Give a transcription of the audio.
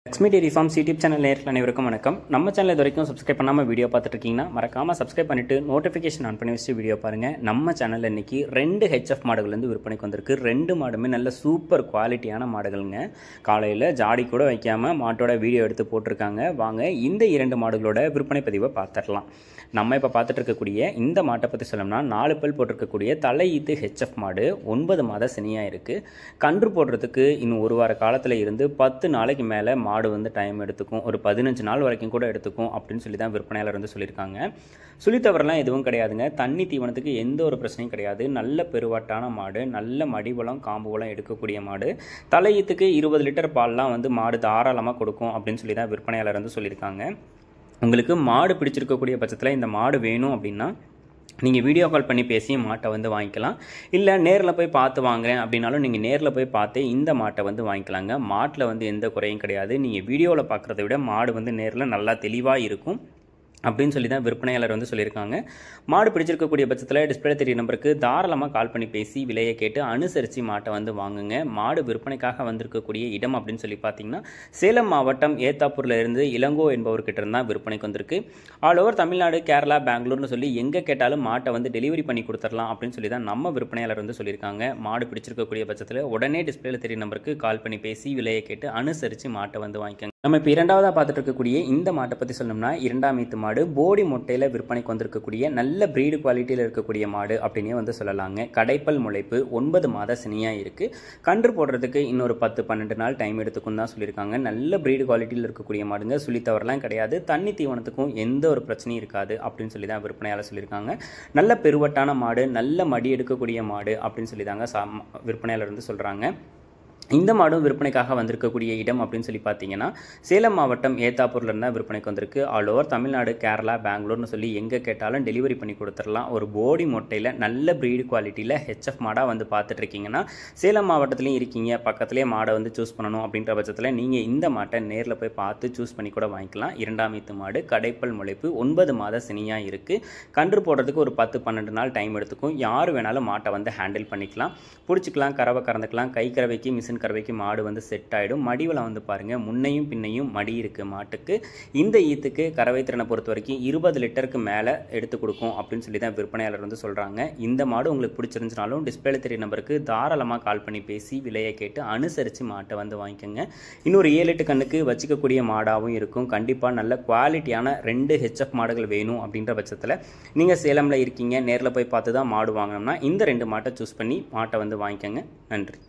Lakshmi dairy farms YouTube channel நேயர்கள் அனைவருக்கும் வணக்கம். நம்ம சேனல் இது வரைக்கும் சப்ஸ்கிரைப் பண்ணாமல் வீடியோ பார்த்துட்டு இருக்கீங்கன்னா மறக்காமல் சப்ஸ்கிரைப் பண்ணிட்டு நோட்டிஃபிகேஷன் ஆன் பண்ணி வச்சு வீடியோ பாருங்கள். நம்ம சேனலில் இன்றைக்கி 2 ஹெச்எஃப் மாடுகள் வந்து விற்பனைக்கு வந்திருக்கு. 2 மாடுமே நல்ல சூப்பர் குவாலிட்டியான மாடுகள்ங்க. காலையில் ஜாடி கூட வைக்காமல் மாட்டோட வீடியோ எடுத்து போட்டிருக்காங்க. வாங்க இந்த 2 மாடுகளோட விற்பனை பதிவை பார்த்துடலாம். நம்ம இப்போ பார்த்துட்டு இருக்கக்கூடிய இந்த மாட்டை பற்றி சொல்லணும்னா 4 பல் போட்டிருக்கக்கூடிய தலையீத்து ஹெச்எஃப் மாடு 9 மாத சினியாக இருக்குது. கன்று போடுறதுக்கு இன்னும் ஒரு வார காலத்தில் இருந்து 10 நாளைக்கு மேலே மாடு வந்து டைம் எடுத்துக்கும். ஒரு 15 நாள் வரைக்கும் கூட எடுத்துக்கும் அப்படின்னு சொல்லி தான் விற்பனையாளர் வந்து சொல்லியிருக்காங்க. சுழித்தவரெலாம் எதுவும் கிடையாதுங்க. தண்ணி தீவனத்துக்கு எந்த ஒரு பிரச்சனையும் கிடையாது. நல்ல பெருவாட்டான மாடு, நல்ல மடிவளம் காம்புவளம் எடுக்கக்கூடிய மாடு. தலையீத்துக்கு 20 லிட்டர் பால்லாம் வந்து மாடு தாராளமாக கொடுக்கும் அப்படின்னு சொல்லி தான் விற்பனையாளர் வந்து சொல்லியிருக்காங்க. உங்களுக்கு மாடு பிடிச்சிருக்கக்கூடிய பட்சத்தில் இந்த மாடு வேணும் அப்படின்னா நீங்கள் வீடியோ கால் பண்ணி பேசி மாட்டை வந்து வாங்கிக்கலாம். இல்லை நேரில் போய் பார்த்து வாங்குறேன் அப்படின்னாலும் நீங்கள் நேரில் போய் பார்த்து இந்த மாட்டை வந்து வாங்கிக்கலாங்க. மாட்டில் வந்து எந்த குறையும் கிடையாது. நீங்கள் வீடியோவில் பார்க்குறத விட மாடு வந்து நேரில் நல்லா தெளிவாக இருக்கும் அப்படின்னு சொல்லி தான் விற்பனையாளர் வந்து சொல்லியிருக்காங்க. மாடு பிடிச்சிருக்கக்கூடிய பட்சத்தில் டிஸ்பிளே தெரிய நம்பருக்கு தாராளமாக கால் பண்ணி பேசி விலையை கேட்டு அனுசரித்து மாட்டை வந்து வாங்குங்க. மாடு விற்பனைக்காக வந்திருக்கக்கூடிய இடம் அப்படின்னு சொல்லி பார்த்தீங்கன்னா சேலம் மாவட்டம் ஏத்தாப்பூரில் இருந்து இளங்கோ என்பவர்கிட்ட இருந்தால் விற்பனைக்கு வந்திருக்கு. ஆல் ஓவர் தமிழ்நாடு, கேரளா, பெங்களூர்னு சொல்லி எங்கே கேட்டாலும் மாட்டை வந்து டெலிவரி பண்ணி கொடுத்துடலாம் அப்படின்னு சொல்லி தான் நம்ம விற்பனையாளர் வந்து சொல்லியிருக்காங்க. மாடு பிடிச்சிருக்கக்கூடிய பட்சத்தில் உடனே டிஸ்பிளேல தெரிய நம்பருக்கு கால் பண்ணி பேசி விலையை கேட்டு அனுசரித்து மாட்டை வந்து வாங்கிக்கோங்க. நம்ம இப்போ 2வதாக பார்த்துட்டு இருக்கக்கூடிய இந்த மாட்டை பற்றி சொல்லணும்னா 2ஆம் ஈத்து மாடு, போடி மொட்டையில் விற்பனைக்கு வந்திருக்கக்கூடிய நல்ல பிரீடு குவாலிட்டியில் இருக்கக்கூடிய மாடு அப்படின்னே வந்து சொல்லலாங்க. கடைப்பல் முளைப்பு, 9 மாத சினியாக இருக்குது. கன்று போடுறதுக்கு இன்னொரு 10-12 நாள் டைம் எடுத்துக்கும் தான் சொல்லியிருக்காங்க. நல்ல பிரீடு குவாலிட்டியில் இருக்கக்கூடிய மாடுங்க. சுழித்தவரெலாம் கிடையாது. தண்ணி தீவனத்துக்கும் எந்த ஒரு பிரச்சனையும் இருக்காது அப்படின்னு சொல்லி தான் விற்பனையாளர் சொல்லியிருக்காங்க. நல்ல பெருவட்டான மாடு, நல்ல மடி எடுக்கக்கூடிய மாடு அப்படின்னு சொல்லி தாங்க விற்பனையாளர் வந்து சொல்கிறாங்க. இந்த மாடும் விற்பனைக்காக வந்திருக்கக்கூடிய இடம் அப்படின்னு சொல்லி பார்த்தீங்கன்னா சேலம் மாவட்டம் ஏத்தாப்பூரில் இருந்தால் விற்பனைக்கு வந்திருக்கு. ஆல் ஓவர் தமிழ்நாடு, கேரளா, பெங்களூர்னு சொல்லி எங்கே கேட்டாலும் டெலிவரி பண்ணி கொடுத்துடலாம். ஒரு போடி மொட்டையில் நல்ல பிரீடு குவாலிட்டியில் ஹெச்எஃப் மாடாக வந்து பார்த்துட்டு இருக்கீங்கன்னா சேலம் மாவட்டத்துலேயும் இருக்கீங்க, பக்கத்துலேயே மாடை வந்து சூஸ் பண்ணணும் அப்படின்ற பட்சத்தில் நீங்கள் இந்த மாட்டை நேரில் போய் பார்த்து சூஸ் பண்ணி கூட வாங்கிக்கலாம். 2ஆம் ஈத்து மாடு, கடைப்பல் முளைப்பு, 9 மாத சினியாக இருக்குது. கன்று போடுறதுக்கு ஒரு 10-12 நாள் டைம் எடுத்துக்கும். யார் வேணாலும் மாட்டை வந்து ஹேண்டில் பண்ணிக்கலாம், பிடிச்சிக்கலாம், கறவை கறந்துக்கலாம். கை கறவைக்கு, மிஷின் கறவைக்கு மாடு வந்து செட் ஆகிடும். மடிவளம் வந்து பாருங்கள், முன்னையும் பின்னையும் மடி இருக்குது மாட்டுக்கு. இந்த ஈத்துக்கு கறவை திறனை பொறுத்த வரைக்கும் 20 லிட்டருக்கு மேலே எடுத்து கொடுக்கும் அப்படின்னு சொல்லி தான் விற்பனையாளர் வந்து சொல்கிறாங்க. இந்த மாடு உங்களுக்கு பிடிச்சிருந்துச்சுனாலும் டிஸ்பிளே தெரிய நம்பருக்கு தாராளமாக கால் பண்ணி பேசி விலையை கேட்டு அனுசரித்து மாட்டை வந்து வாங்கிக்கோங்க. இன்னொரு 7-8 கண்ணுக்கு வச்சிக்கக்கூடிய மாடாகவும் இருக்கும். கண்டிப்பாக நல்ல குவாலிட்டியான 2 ஹெச்எஃப் மாடுகள் வேணும் அப்படின்ற பட்சத்தில் நீங்கள் சேலமில் இருக்கீங்க, நேரில் போய் பார்த்து தான் மாடு வாங்கினோம்னா இந்த 2 மாட்டை சூஸ் பண்ணி மாட்டை வந்து வாங்கிக்கோங்க. நன்றி.